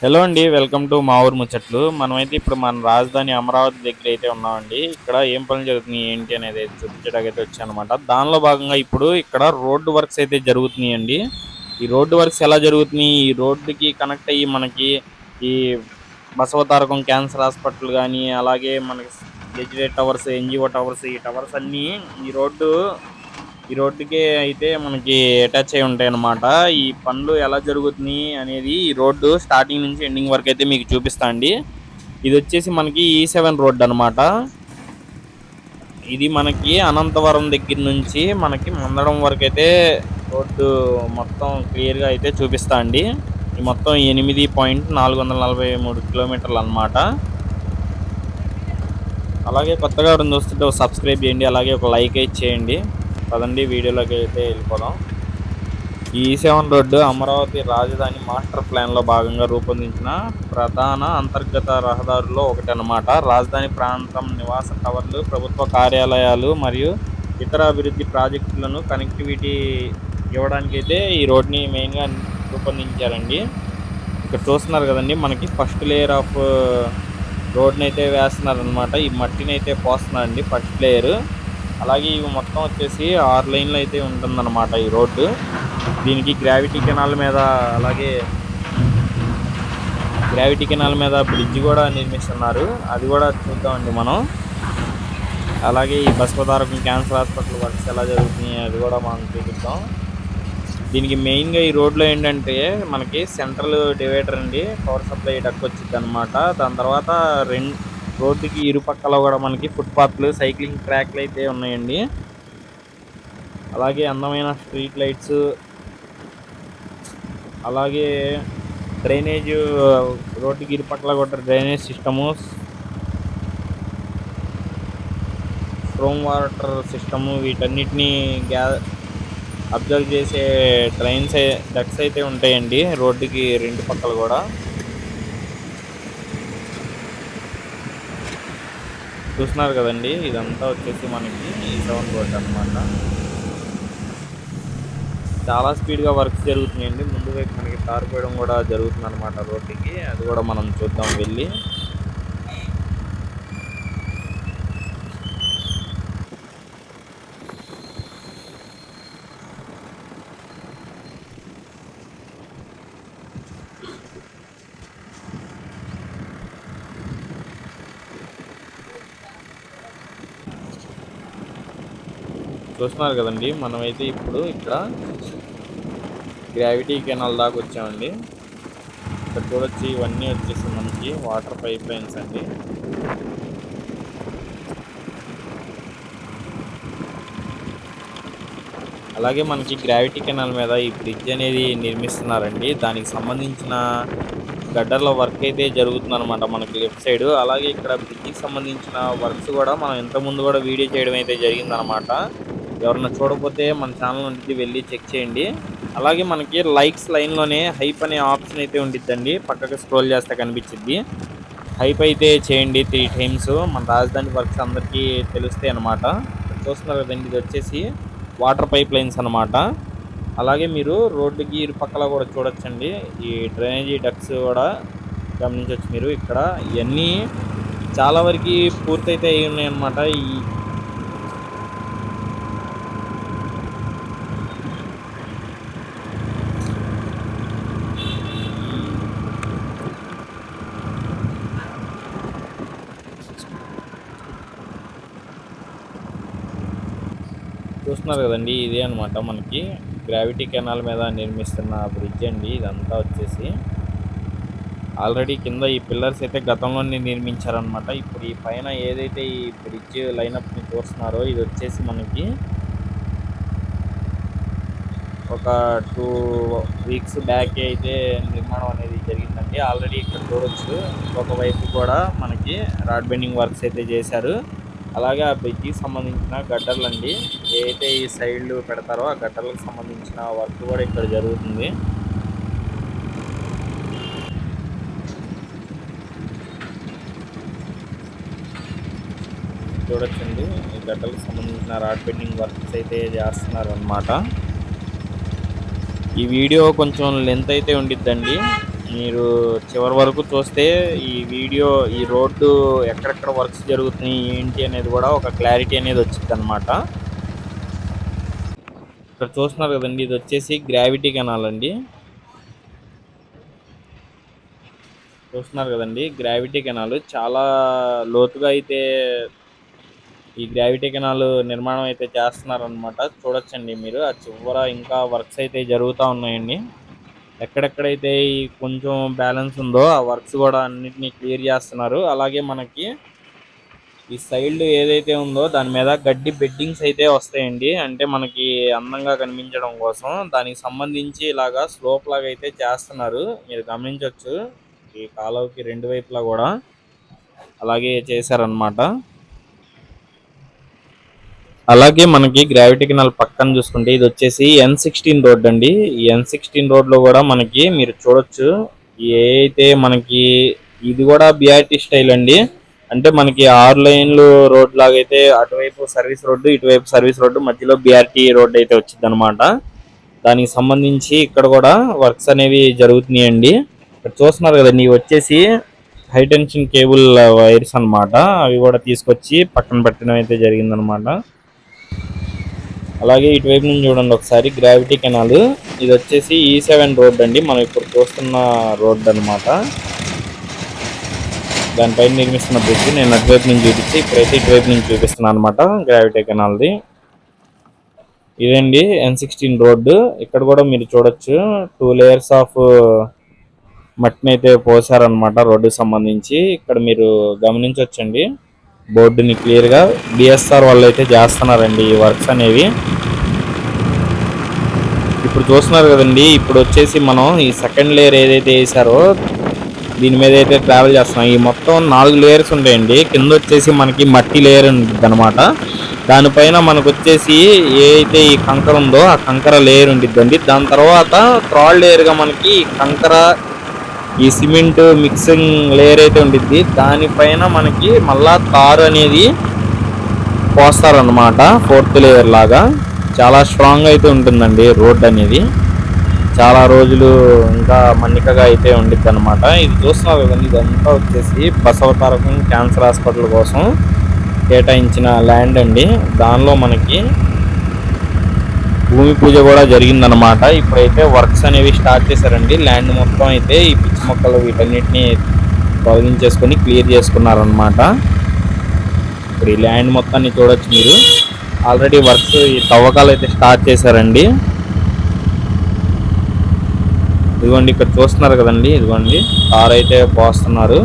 Hello అండి, welcome to మా ఊరు ముచ్చట్లు. మనమైతే ఇప్పుడు మన రాజధాని అమరావతి దగ్గర అయితే ఉన్నామండి. ఇక్కడ ఏం పనులు జరుగుతున్నాయి ఏంటి అనేది చూపించడానికి అయితే వచ్చానమాట. దానిలో భాగంగా ఇప్పుడు ఇక్కడ రోడ్డు వర్క్స్ అయితే జరుగుతున్నాయండి. ఈ రోడ్డు వర్క్స్ ఎలా జరుగుతున్నాయి, ఈ రోడ్డుకి కనెక్ట్ అయ్యి మనకి ఈ బసవతారకం క్యాన్సర్ హాస్పిటల్ కానీ, అలాగే మనకి గెజిటెడ్ టవర్స్, ఎన్జిఓ టవర్స్, ఈ టవర్స్ అన్నీ ఈ రోడ్డుకి అయితే మనకి అటాచ్ అయి ఉంటాయి అన్నమాట. ఈ పనులు ఎలా జరుగుతున్నాయి అనేది ఈ రోడ్డు స్టార్టింగ్ నుంచి ఎండింగ్ వరకు అయితే మీకు చూపిస్తా అండి. ఇది వచ్చేసి మనకి E7 రోడ్డు అనమాట. ఇది మనకి అనంతవరం దగ్గర నుంచి మనకి మందడం వరకు అయితే రోడ్డు మొత్తం క్లియర్గా అయితే చూపిస్తా అండి. ఈ మొత్తం 8.443 కిలోమీటర్లు అనమాట. అలాగే కొత్తగా ఎవరైనా చూస్తుంటే సబ్స్క్రైబ్ చేయండి, అలాగే ఒక లైక్ అయితే చేయండి. పదండి వీడియోలోకి అయితే వెళ్ళిపోదాం. ఈ E7 రోడ్డు అమరావతి రాజధాని మాస్టర్ ప్లాన్లో భాగంగా రూపొందించిన ప్రధాన అంతర్గత రహదారుల్లో ఒకటి అన్నమాట. రాజధాని ప్రాంతం నివాస టవర్లు, ప్రభుత్వ కార్యాలయాలు మరియు ఇతర అభివృద్ధి ప్రాజెక్టులను కనెక్టివిటీ ఇవ్వడానికి అయితే ఈ రోడ్ని మెయిన్గా రూపొందించారండి. ఇక్కడ చూస్తున్నారు కదండి, మనకి ఫస్ట్ లేయర్ ఆఫ్ రోడ్ని అయితే వేస్తున్నారనమాట. ఈ మట్టిని అయితే పోస్తున్నారండి ఫస్ట్ లేయర్. అలాగే ఇవి మొత్తం వచ్చేసి 6 లైన్లు అయితే ఉంటుందన్నమాట ఈ రోడ్డు. దీనికి గ్రావిటీ కెనాల్ మీద, అలాగే గ్రావిటీ కెనాల్ మీద బ్రిడ్జ్ కూడా నిర్మిస్తున్నారు. అది కూడా చూద్దామండి మనం. అలాగే ఈ బసవతారకం క్యాన్సర్ హాస్పిటల్ వర్క్స్ ఎలా జరుగుతున్నాయి అది కూడా మనం చూపిద్దాం. దీనికి మెయిన్గా ఈ రోడ్లో ఏంటంటే మనకి సెంట్రల్ డివైడర్ అండి, పవర్ సప్లై డక్ వచ్చింది అనమాట. దాని తర్వాత రోడ్డుకి ఇరుపక్కల కూడా మనకి ఫుట్పాత్లు, సైక్లింగ్ ట్రాక్లు అయితే ఉన్నాయండి. అలాగే అందమైన స్ట్రీట్ లైట్స్, అలాగే డ్రైనేజ్, రోడ్డుకి ఇరుపక్కల కూడా drainage system, storm water system, వీటన్నిటిని అబ్జర్వ్ చేసే డ్రైన్స్ డక్స్ అయితే ఉంటాయండి రోడ్డుకి రెండు పక్కల కూడా. చూస్తున్నారు కదండి, ఇదంతా వచ్చేసి మనకి E7 రోడ్ అనమాట. చాలా స్పీడ్గా వర్క్స్ జరుగుతున్నాయండి. ముందు వైపు మనకి తారు పోయడం కూడా జరుగుతుంది అనమాట రోడ్డుకి. అది కూడా మనం చూద్దాం వెళ్ళి. చూస్తున్నారు కదండి, మనమైతే ఇప్పుడు ఇక్కడ గ్రావిటీ కెనాల్ దాకా వచ్చామండి. ఇక్కడ చూడొచ్చు, ఇవన్నీ వచ్చేసి మనకి వాటర్ పైప్ లైన్స్ అండి. అలాగే మనకి గ్రావిటీ కెనాల్ మీద ఈ బ్రిడ్జ్ అనేది నిర్మిస్తున్నారండి. దానికి సంబంధించిన గడ్డర్ల వర్క్ అయితే జరుగుతుంది అనమాట మనకి లెఫ్ట్ సైడ్. అలాగే ఇక్కడ బ్రిడ్జికి సంబంధించిన వర్క్స్ కూడా మనం ఇంతకుముందు కూడా వీడియో చేయడం అయితే జరిగిందనమాట. ఎవరన్నా చూడకపోతే మన ఛానల్ నుంచి వెళ్ళి చెక్ చేయండి. అలాగే మనకి లైక్స్ లైన్లోనే హైప్ అనే ఆప్షన్ అయితే ఉండిద్దండి, పక్కకి స్క్రోల్ చేస్తే కనిపించింది. హైప్ అయితే చేయండి 3 times. మన రాజధాని వర్క్స్ అందరికీ తెలుస్తాయి అనమాట. చూస్తున్నారు కదండి, ఇది వచ్చేసి వాటర్ పైప్ లైన్స్ అనమాట. అలాగే మీరు రోడ్డుకి ఇరుపక్కల కూడా చూడొచ్చండి, ఈ డ్రైనేజీ డక్స్ కూడా గమనించవచ్చు మీరు. ఇక్కడ ఇవన్నీ చాలా వరకు పూర్తయితే అయి ఉన్నాయి అన్నమాట. చూస్తున్నారు కదండి, ఇదే అనమాట మనకి గ్రావిటీ కెనాల్ మీద నిర్మిస్తున్న బ్రిడ్జ్ అండి. ఇదంతా వచ్చేసి ఆల్రెడీ కింద ఈ పిల్లర్స్ అయితే గతంలోనే నిర్మించారనమాట. ఇప్పుడు ఈ పైన ఏదైతే ఈ బ్రిడ్జ్ లైనప్ని చూస్తున్నారో ఇది వచ్చేసి మనకి ఒక 2 weeks బ్యాక్ అయితే నిర్మాణం అనేది జరిగిందండి. ఆల్రెడీ ఇక్కడ చూడొచ్చు, ఇంకొక వైపు కూడా మనకి రాడ్ బెండింగ్ వర్క్స్ అయితే చేశారు. అలాగే ఆ బ్రిడ్జికి సంబంధించిన గడ్డర్లు అండి, ఏదైతే ఈ సైడ్లు పెడతారో ఆ గడ్డర్లకు సంబంధించిన వర్క్ కూడా ఇక్కడ జరుగుతుంది. చూడొచ్చండి, ఈ గడ్డలకు సంబంధించిన రాడ్ బెండింగ్ వర్క్స్ అయితే చేస్తున్నారు అన్నమాట. ఈ వీడియో కొంచెం లెంత్ అయితే ఉండిద్దండి, మీరు చివరి వరకు చూస్తే ఈ వీడియో ఈ రోడ్డు ఎక్కడెక్కడ వర్క్స్ జరుగుతున్నాయి ఏంటి అనేది కూడా ఒక క్లారిటీ అనేది వచ్చిందనమాట. ఇక్కడ చూస్తున్నారు కదండి, ఇది వచ్చేసి గ్రావిటీ కెనాల్ అండి. చూస్తున్నారు కదండి, గ్రావిటీ కెనాల్ చాలా లోతుగా అయితే ఈ గ్రావిటీ కెనాల్ నిర్మాణం అయితే చేస్తున్నారనమాట. చూడొచ్చండి మీరు ఆ చివర ఇంకా వర్క్స్ అయితే జరుగుతూ ఉన్నాయండి. ఎక్కడెక్కడైతే ఈ కొంచెం బ్యాలెన్స్ ఉందో ఆ వర్క్స్ కూడా అన్నిటినీ క్లియర్ చేస్తున్నారు. అలాగే మనకి ఈ సైడ్ ఏదైతే ఉందో దాని మీద గడ్డి బెడ్డింగ్స్ అయితే వస్తాయండి. అంటే మనకి అందంగా కనిపించడం కోసం దానికి సంబంధించి ఇలాగా స్లోప్ లాగా అయితే చేస్తున్నారు. మీరు గమనించవచ్చు ఈ కాలువకి రెండు వైపులా కూడా అలాగే చేశారనమాట. అలాగే మనకి గ్రావిటీ కెనాల్ పక్కన చూసుకుంటే ఇది వచ్చేసి N16 రోడ్ అండి. ఈ N16 రోడ్ లో కూడా మనకి మీరు చూడొచ్చు ఏ అయితే మనకి ఇది కూడా BRT స్టైల్ అండి. అంటే మనకి 6 లైన్లు రోడ్ లాగా అయితే అటువైపు సర్వీస్ రోడ్డు, ఇటువైపు సర్వీస్ రోడ్డు, మధ్యలో BRT రోడ్ అయితే వచ్చింది అనమాట. దానికి సంబంధించి ఇక్కడ కూడా వర్క్స్ అనేవి జరుగుతున్నాయండి. ఇక్కడ చూస్తున్నారు కదండి, ఇవి వచ్చేసి హై టెన్షన్ కేబుల్ వైర్స్ అన్నమాట. అవి కూడా తీసుకొచ్చి పక్కన పెట్టడం అయితే జరిగిందనమాట. అలాగే ఇటువైపు నుంచి చూడండి ఒకసారి గ్రావిటీ కెనాల్. ఇది వచ్చేసి E7 రోడ్ అండి, మనం ఇప్పుడు చూస్తున్న రోడ్ అన్నమాట. దానిపైన నిర్మిస్తున్న బ్రిడ్జ్ నేను అటువైపు నుంచి చూపించి ఇప్పుడైతే ఇటువైపు నుంచి చూపిస్తున్నాను అనమాట గ్రావిటీ కెనాల్ది. ఇదండి N16 రోడ్డు. ఇక్కడ కూడా మీరు చూడొచ్చు 2 లేయర్స్ ఆఫ్ మట్టిని అయితే పోసారనమాట రోడ్డుకి సంబంధించి. ఇక్కడ మీరు గమనించవచ్చండి బోర్డుని క్లియర్ గా BSR వాళ్ళు అయితే చేస్తున్నారండి ఈ వర్క్స్ అనేవి. ఇప్పుడు చూస్తున్నారు కదండి, ఇప్పుడు వచ్చేసి మనం ఈ సెకండ్ లేయర్ ఏదైతే వేసారో దీని మీద అయితే ట్రావెల్ చేస్తున్నాం. ఈ మొత్తం 4 లేయర్స్ ఉంటాయండి. కింద వచ్చేసి మనకి మట్టి లేయర్ ఉంటుంది అనమాట. దానిపైన మనకు వచ్చేసి ఏ అయితే ఈ కంకర ఉందో ఆ కంకర లేయర్ ఉండిద్దండి. దాని తర్వాత థర్డ్ లేయర్ గా మనకి కంకర ఈ సిమెంట్ మిక్సింగ్ లేయర్ అయితే ఉండిద్ది. దానిపైన మనకి మళ్ళా తారు అనేది పోస్తారనమాట 4th లేయర్ లాగా. చాలా స్ట్రాంగ్ అయితే ఉంటుందండి రోడ్ అనేది. చాలా రోజులు ఇంకా మన్నికగా అయితే ఉండిద్ది అనమాట. ఇది చూస్తున్నారు కదండి, ఇదంతా వచ్చేసి బసవతారకం క్యాన్సర్ హాస్పిటల్ కోసం కేటాయించిన ల్యాండ్ అండి. దానిలో మనకి భూమి పూజ కూడా జరిగిందనమాట. ఇప్పుడైతే వర్క్స్ అనేవి స్టార్ట్ చేశారండి. ల్యాండ్ మొత్తం అయితే ఈ పిచ్చి మొక్కలు వీటన్నిటిని తొలగించేసుకొని క్లియర్ చేసుకున్నారనమాట. ఇప్పుడు ఈ ల్యాండ్ మొత్తాన్ని చూడొచ్చు మీరు. ఆల్రెడీ వర్క్స్ ఈ తవ్వకాలు అయితే స్టార్ట్ చేశారండి. ఇదిగోండి ఇక్కడ చూస్తున్నారు కదండి, ఇదిగోండి కార్ అయితే పోస్తున్నారు.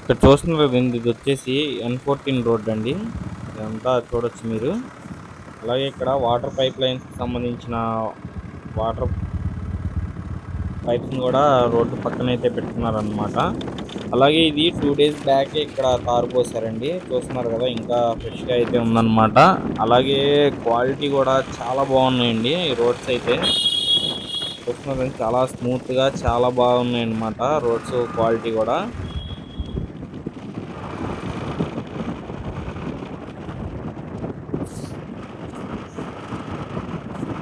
ఇక్కడ చూస్తున్నారు కదండి, ఇది వచ్చేసి N14 రోడ్ అండి. ఇదంతా చూడొచ్చు మీరు. అలాగే ఇక్కడ వాటర్ పైప్ లైన్స్ కి సంబంధించిన వాటర్ పైప్స్ కూడా రోడ్డు పక్కన అయితే పెట్టుకున్నారనమాట. అలాగే ఇది 2 days బ్యాకే ఇక్కడ తారు పోసారండి. చూస్తున్నారు కదా, ఇంకా ఫ్రెష్గా అయితే ఉందన్నమాట. అలాగే క్వాలిటీ కూడా చాలా బాగున్నాయండి ఈ రోడ్స్ అయితే. చూస్తున్నారు చాలా స్మూత్ గా చాలా బాగున్నాయి అన్నమాట రోడ్స్ క్వాలిటీ కూడా.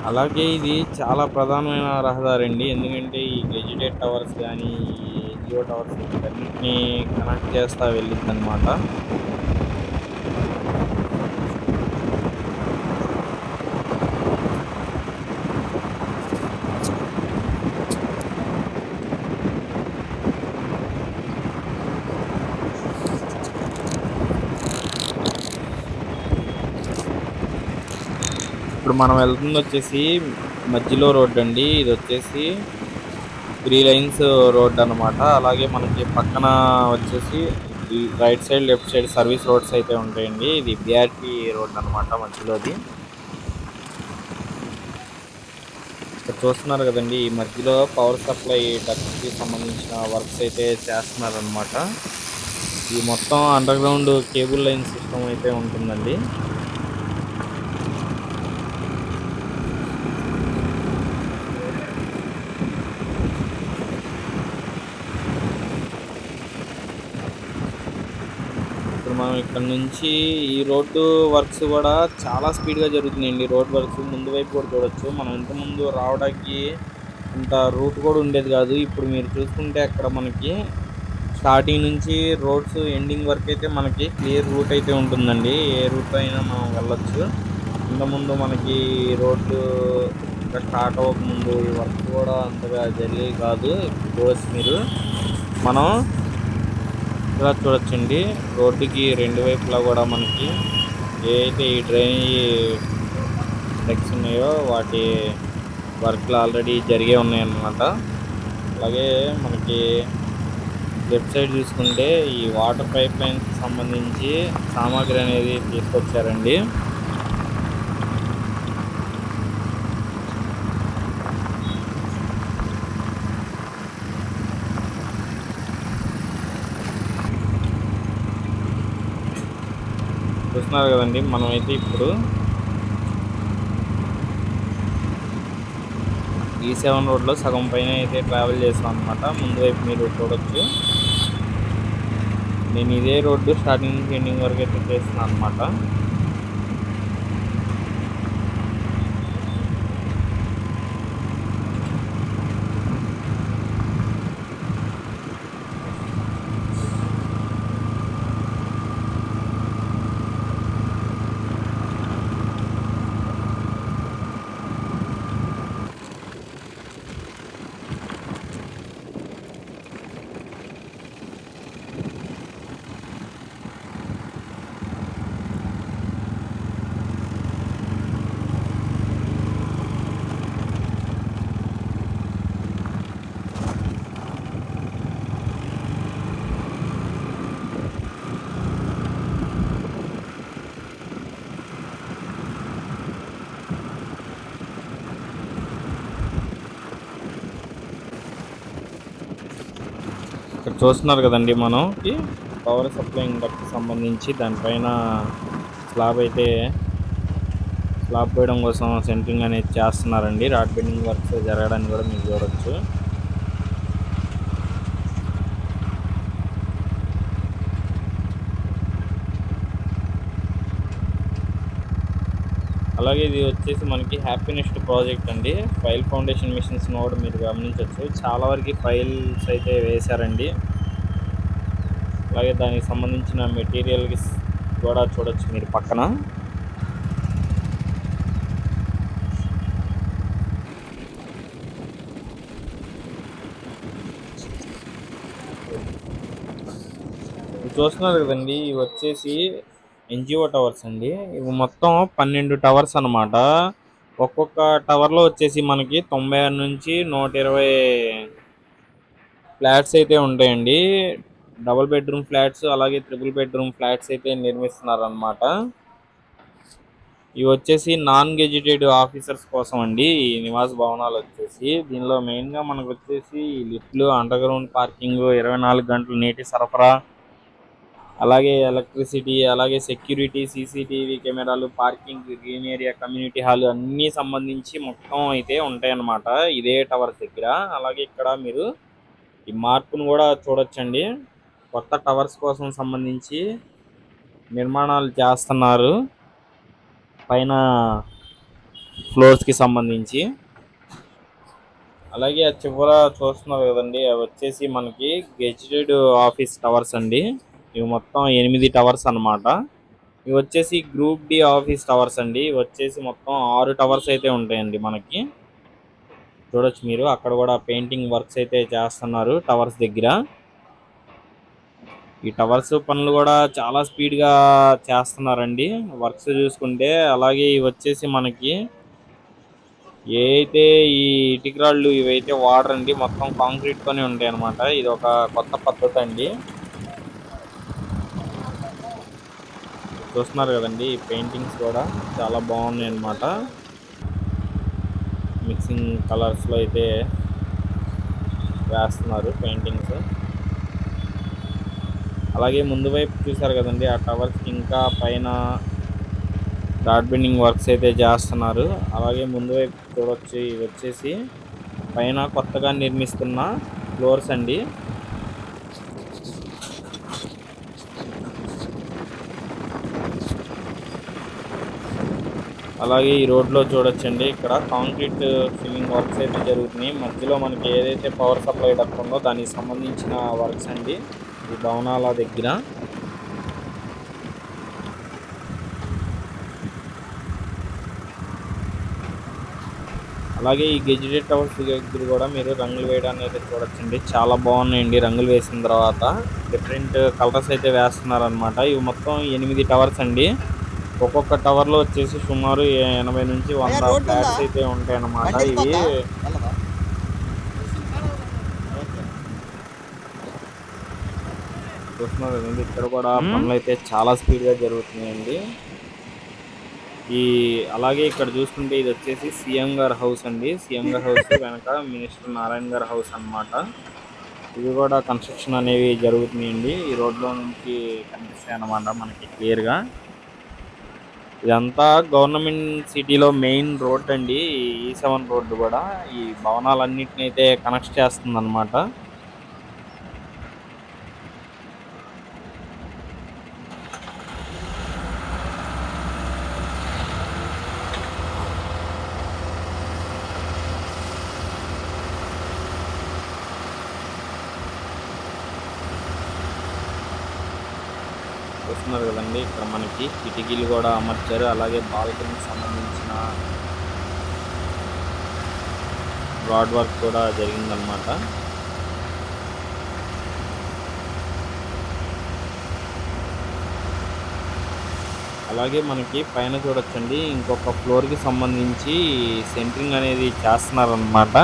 అలాగే ఇది చాలా ప్రధానమైన రహదారి అండి. ఎందుకంటే ఈ గెజిటెడ్ టవర్స్ కానీ, ఈ జియో టవర్స్ వీటన్నిటిని కనెక్ట్ చేస్తా వెళ్ళింది అనమాట. ఇప్పుడు మనం వెళ్తుంది వచ్చేసి మధ్యలో రోడ్ అండి. ఇది వచ్చేసి 3 lanes రోడ్ అన్నమాట. అలాగే మనకి పక్కన వచ్చేసి right side left side service roads అయితే ఉంటాయండి. ఇది BRT రోడ్ అన్నమాట మధ్యలోది. ఇక్కడ చూస్తున్నారు కదండి, ఈ మధ్యలో పవర్ సప్లై డక్ట్స్ కి సంబంధించిన వర్క్స్ అయితే చేస్తున్నారు అనమాట. ఈ మొత్తం under ground cable line system అయితే ఉంటుందండి. ఇప్పుడు మనం ఇక్కడ నుంచి ఈ రోడ్డు వర్క్స్ కూడా చాలా స్పీడ్గా జరుగుతున్నాయండి. రోడ్ వర్క్స్ ముందు వైపు కూడా చూడొచ్చు. మనం ఇంత ముందు రావడానికి ఇంత రూట్ కూడా ఉండేది కాదు. ఇప్పుడు మీరు చూసుకుంటే అక్కడ మనకి స్టార్టింగ్ నుంచి రోడ్స్ ఎండింగ్ వరకు అయితే మనకి క్లియర్ రూట్ అయితే ఉంటుందండి. ఏ రూట్ అయినా మనం వెళ్ళొచ్చు. ఇంతకుముందు మనకి రోడ్డు ఇంకా స్టార్ట్ అవ్వకముందు ఈ వర్క్ కూడా అంతగా జరిగేవి కాదు. ఇప్పుడు చూడొచ్చు మీరు. మనం ఇలా చూడొచ్చండి, రోడ్డుకి రెండు వైపులా కూడా మనకి ఏదైతే ఈ డ్రైనేజీ డెక్స్ ఉన్నాయో వాటి వర్క్లు ఆల్రెడీ జరిగే ఉన్నాయన్నమాట. అలాగే మనకి లెఫ్ట్ సైడ్ చూసుకుంటే ఈ వాటర్ పైప్ లైన్స్ సంబంధించి సామాగ్రి అనేది తీసుకొచ్చారండి. చూస్తున్నారు కదండి, మనమైతే ఇప్పుడు E7 రోడ్లో సగం పైన అయితే ట్రావెల్ చేస్తాం అనమాట. ముందు వైపు మీరు చూడొచ్చు. నేను ఇదే రోడ్డు స్టార్టింగ్ నుంచి ఎండింగ్ వరకు అయితే చేస్తున్నాను అనమాట. ఇక్కడ చూస్తున్నారు కదండి, మనకి పవర్ సప్లైయింగ్ డక్ట్కి సంబంధించి దానిపైన స్లాబ్ అయితే స్లాబ్ వేయడం కోసం సెంటరింగ్ అనేది చేస్తున్నారండి. రాడ్ బెండింగ్ వర్క్స్ జరగడానికి కూడా మీరు చూడొచ్చు. అలాగే ఇది వచ్చేసి మనకి హ్యాపీనెస్ట్ ప్రాజెక్ట్ అండి. ఫైల్ ఫౌండేషన్ మిషన్స్ కూడా మీరు గమనించవచ్చు. చాలా వరకు ఫైల్స్ అయితే వేశారండి. అలాగే దానికి సంబంధించిన మెటీరియల్ కూడా చూడొచ్చు మీరు పక్కన. చూస్తున్నారు కదండి, ఇవి వచ్చేసి NGO టవర్స్ అండి. ఇవి మొత్తం 12 టవర్స్ అన్నమాట. ఒక్కొక్క టవర్లో వచ్చేసి మనకి 96 నుంచి 120 ఫ్లాట్స్ అయితే ఉంటాయండి. డబుల్ బెడ్రూమ్ ఫ్లాట్స్ అలాగే ట్రిపుల్ బెడ్రూమ్ ఫ్లాట్స్ అయితే నిర్మిస్తున్నారన్నమాట. ఇవి వచ్చేసి నాన్ గెజిటెడ్ ఆఫీసర్స్ కోసం అండి ఈ నివాస భవనాలు వచ్చేసి. దీనిలో మెయిన్గా మనకు వచ్చేసి లిఫ్ట్లు, అండర్ గ్రౌండ్ పార్కింగ్, 24 గంటలు నీటి సరఫరా, అలాగే ఎలక్ట్రిసిటీ, అలాగే సెక్యూరిటీ, సీసీటీవీ కెమెరాలు, parking, green area, community hall అన్నీ సంబంధించి మొత్తం అయితే ఉంటాయన్నమాట ఇదే టవర్స్ దగ్గర. అలాగే ఇక్కడ మీరు ఈ మార్పును కూడా చూడొచ్చండి. కొత్త టవర్స్ కోసం సంబంధించి నిర్మాణాలు చేస్తున్నారు పైన ఫ్లోర్స్కి సంబంధించి. అలాగే ఆ చివర చూస్తున్నారు కదండి, అవి వచ్చేసి మనకి గెజిటెడ్ ఆఫీస్ టవర్స్ అండి. ఇవి మొత్తం 8 టవర్స్ అన్నమాట. ఇవి వచ్చేసి గ్రూప్ డి ఆఫీస్ టవర్స్ అండి. ఇవి వచ్చేసి మొత్తం 6 టవర్స్ అయితే ఉంటాయండి మనకి. చూడొచ్చు మీరు, అక్కడ కూడా పెయింటింగ్ వర్క్స్ అయితే చేస్తున్నారు టవర్స్ దగ్గర. ఈ టవర్స్ పనులు కూడా చాలా స్పీడ్గా చేస్తున్నారండి వర్క్స్ చూసుకుంటే. అలాగే ఇవి వచ్చేసి మనకి ఏ అయితే ఈ ఇటుకరాళ్ళు ఇవైతే వాడరండి, మొత్తం కాంక్రీట్ తోనే ఉంటాయి అనమాట. ఇది ఒక కొత్త పద్ధతి అండి. చూస్తున్నారు కదండి, ఈ పెయింటింగ్స్ కూడా చాలా బాగున్నాయి అన్నమాట. మిక్సింగ్ కలర్స్ లో అయితే వేస్తున్నారు పెయింటింగ్స్. అలాగే ముందు వైపు చూసారు కదండి, ఆ టవర్స్ ఇంకా పైన డాట్ బెండింగ్ వర్క్స్ అయితే చేస్తున్నారు. అలాగే ముందు వైపు చూడొచ్చు, ఇవి వచ్చేసి పైన కొత్తగా నిర్మిస్తున్న ఫ్లోర్స్ అండి. అలాగే ఈ రోడ్లో చూడొచ్చండి, ఇక్కడ కాంక్రీట్ ఫిల్లింగ్ వర్క్స్ అయితే జరుగుతున్నాయి. మధ్యలో మనకి ఏదైతే పవర్ సప్లై డక్ట్ ఉందో దానికి సంబంధించిన వర్క్స్ అండి ఈ భవనాల దగ్గర. అలాగే ఈ గెజిటెడ్ టవర్స్ దగ్గర కూడా మీరు రంగులు వేయడాన్ని అయితే చూడొచ్చండి. చాలా బాగున్నాయండి రంగులు వేసిన తర్వాత. డిఫరెంట్ కలర్స్ అయితే వేస్తున్నారు అనమాట. ఇవి మొత్తం 8 టవర్స్ అండి. ఒక్కొక్క టవర్ లో వచ్చేసి సుమారు 80 నుంచి 100 ఫ్లాట్స్ అయితే ఉంటాయి అన్నమాట. ఇవి చూస్తున్నారు కదండి, ఇక్కడ కూడా పనులు అయితే చాలా స్పీడ్ గా జరుగుతున్నాయండి. అలాగే ఇక్కడ చూసుకుంటే ఇది వచ్చేసి సీఎం గారి హౌస్ అండి. సీఎం గారి హౌస్ వెనక మినిస్టర్ నారాయణ గారి హౌస్ అన్నమాట. ఇవి కూడా కన్స్ట్రక్షన్ అనేవి జరుగుతున్నాయండి. ఈ రోడ్లో నుంచి కనిపిస్తాయి అన్నమాట మనకి క్లియర్ గా. ఇదంతా గవర్నమెంట్ సిటీలో మెయిన్ రోడ్ అండి. E7 రోడ్డు కూడా ఈ భవనాలన్నిటిని అయితే కనెక్ట్ చేస్తుంది అనమాట. చూస్తున్నారు కదండి, ఇక్కడ మనకి కిటికీలు కూడా అమర్చారు. అలాగే బాల్కనీకి సంబంధించిన రాడ్ వర్క్ కూడా జరిగిందనమాట. అలాగే మనకి పైన చూడొచ్చండి, ఇంకొక ఫ్లోర్కి సంబంధించి సెంటరింగ్ అనేది చేస్తున్నారనమాట.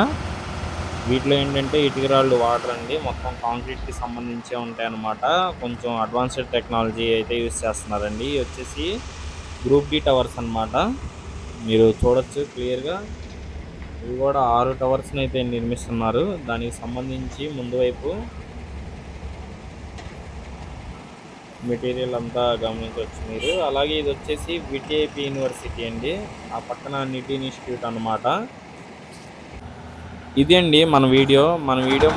వీటిలో ఏంటంటే ఇటుకరాళ్ళు వాడరండి, మొత్తం కాంక్రీట్కి సంబంధించే ఉంటాయన్నమాట. కొంచెం అడ్వాన్స్డ్ టెక్నాలజీ అయితే యూస్ చేస్తున్నారండి. ఇవి వచ్చేసి గ్రూప్ డి టవర్స్ అన్నమాట. మీరు చూడొచ్చు క్లియర్గా. ఇవి కూడా 6 టవర్స్ని అయితే నిర్మిస్తున్నారు. దానికి సంబంధించి ముందు వైపు మెటీరియల్ అంతా గమనించవచ్చు మీరు. అలాగే ఇది వచ్చేసి విటిఐపి యూనివర్సిటీ అండి, ఆ పక్కన నిటి ఇన్స్టిట్యూట్ అనమాట. ఇది అండి మన వీడియో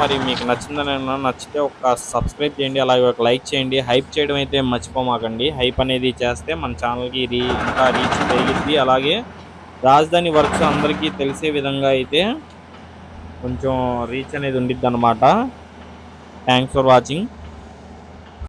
మరి మీకు నచ్చిందని నచ్చితే ఒక సబ్స్క్రైబ్ చేయండి, అలాగే ఒక లైక్ చేయండి. హైప్ చేయడం అయితే మర్చిపోమాకండి. హైప్ అనేది చేస్తే మన ఛానల్కి ఇంకా రీచ్ పెరిగిద్ది. అలాగే రాజధాని వర్క్స్ అందరికీ తెలిసే విధంగా అయితే కొంచెం రీచ్ అనేది ఉండిద్ది అనమాట. Thanks for watching.